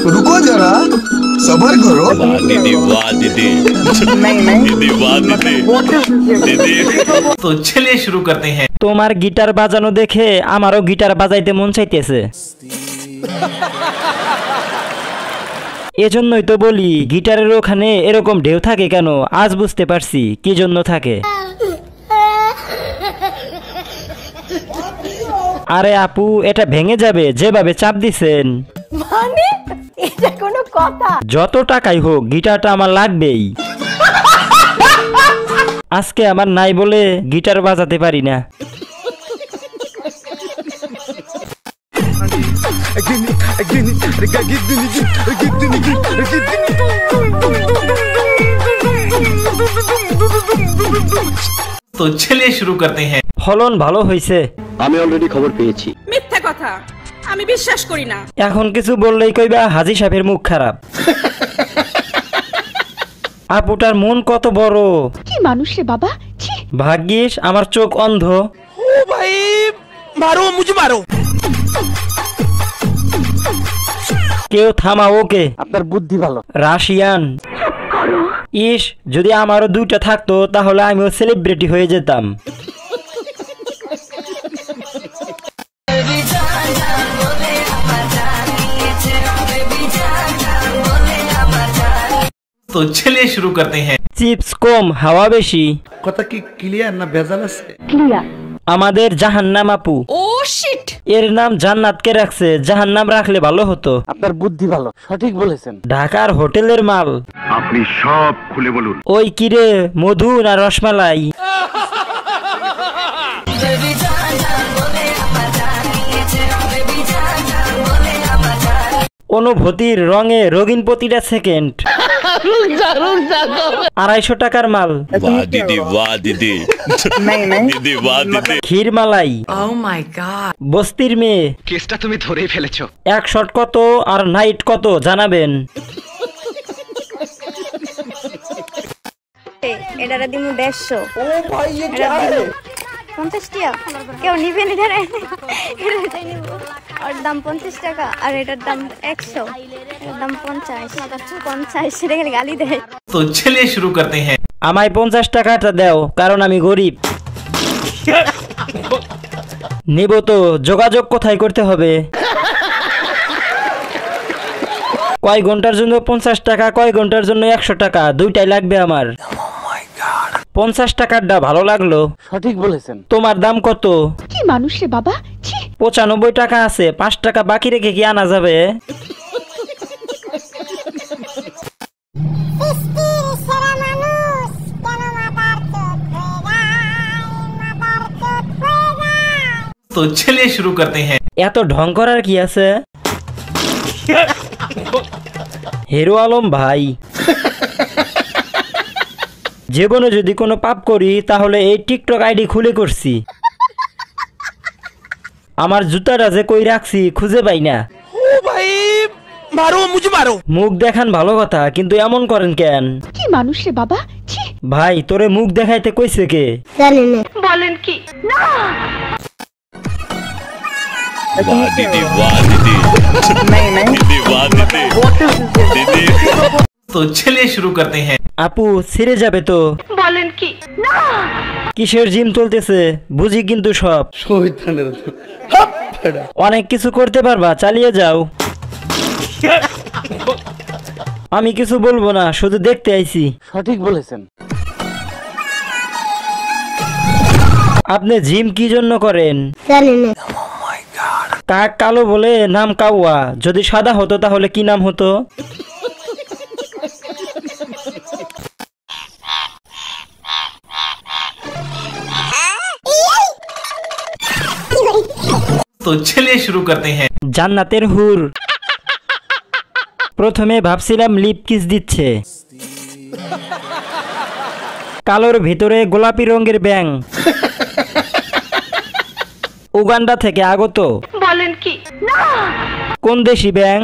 रुको जरा सबर करो। दीदी वाह दीदी। दीदी वाह दीदी। दीदी। तो चलिए शुरू करते हैं। তোমার গিটার বাজানো দেখে আমারও গিটার বাজাইতে মন চাইতেছে। এজন্যই তো বলি গিটারের ওখানে এরকম ঢেউ থাকে কেন, আজ বুঝতে পারছি কি জন্য থাকে। আরে আপু, এটা ভেঙে যাবে যেভাবে চাপ দিছেন। মানে এটা কোনো কথা? যত টাকাই হোক গিটারটা আমার লাগবেই। আজকে আমার নাই বলে গিটার বাজাতে পারি না। तो चलिए शुरू करते हैं। ফলন ভালো হয়েছে। আমি অলরেডি খবর পেয়েছি। মিথ্যা কথা, আমি বিশ্বাস করি না। এখন কিছু বললেই কইবা হাজী সাহেবের মুখ খারাপ। আপুটার মন কত বড়। কি মানুষ রে বাবা। ভাগ্যিস আমার চোখ অন্ধ। ও ভাই মারো, মুঝে মারো। কেউ থামা ওকে। আপনার বুদ্ধি ভালো। রাশিয়ান। ইস, যদি আমারও দুইটা থাকতো তাহলে আমিও সেলিব্রিটি হয়ে যেতাম। तो चलिए शुरू करते हैं। চিপস কম হাওয়া বেশি। কথা কি ক্লিয়ার না ভেজাল আছে? ক্লিয়ার। আমাদের জাহান্নাম আপু। ও শিট। এর নাম জান্নাতকে রাখছে, জাহান্নাম রাখলে ভালো হতো। আপনার বুদ্ধি ভালো, সঠিক বলেছেন। ঢাকার হোটেলের মাল। আপনি সব খুলে বলুন। ওই কিরে, মধু না রসমালাই? অনুভূতির রঙে রঙিন প্রতিটা সেকেন্ড। 250 টাকার মাল। वाह दीदी वाह दीदी। दीदी वाह दीदी। ক্ষীর মালাই। ও মাই গড। বস্তির মেয়ে। কেসটা তুমি ধরেই ফেলেছো। এক শট কত আর নাইট কত জানাবেন। এটারে দিমু 150। ও ভাই এ কি আছে? 50 টাকা। কেউ নিবেন এটারে? এটাই নিব। আর দাম 50 টাকা আর এটার দাম 100। এর দাম 50। 50 সেটা গেলে গালি দেয়। तो चलिए शुरू करते हैं। আমায় 50 টাকাটা দাও, কারণ আমি গরিব। নিব তো, যোগাযোগ কোথায় করতে হবে? কয় ঘন্টার জন্য 50 টাকা, কয় ঘন্টার জন্য 100 টাকা, দুইটাই লাগবে আমার। 50 টাকারটা ভালো লাগলো। সঠিক বলেছেন। তোমার দাম কত? কি মানুষ রে বাবা। 95 টাকা আছে, 5 টাকা বাকি রেখে কি আনা যাবে? तो चलिए शुरू करते हैं। এত ঢং করার কি আছে? হিরো আলম ভাই, জীবনে যদি কোনো পাপ করি তাহলে এই টিকটক আইডি খুলে করছি। আমার জুতাটা যে কই রাখছি খুঁজে পাই না। ও ভাই মারো, মুঝে মারো। মুখ দেখান ভালো কথা, কিন্তু এমন করেন কেন? কি মানুষ রে বাবা। ভাই, তোরে মুখ দেখাইতে কইছে কে? বলেন কি? না। वाह दीदी वाह दीदी। दीदी वाह दीदी। दीदी। तो चलिए शुरू करते हैं। আপু ছিঁড়ে যাবে তো। বলেন কি? না। কিসের জিম চলতেছে বুঝি, কিন্তু সব শয়তানের। অনেক কিছু করতে পারবা, চালিয়ে যাও। আমি কিছু বলবো না, শুধু দেখতে আইছি। সঠিক বলেছেন। আপনি জিম কি জন্য করেন? কাক কালো বলে নাম কাউয়া, যদি সাদা হতো তাহলে কি নাম হতো? तो चलिए शुरू करते हैं। জান্নাতের হুর। প্রথমে ভাবছিলাম লিপ কিস দিচ্ছে, কালোর ভিতরে গোলাপি রঙের ব্যাং। উগান্ডা থেকে আগত। বলেন কি? না। কোন দেশি ব্যাং?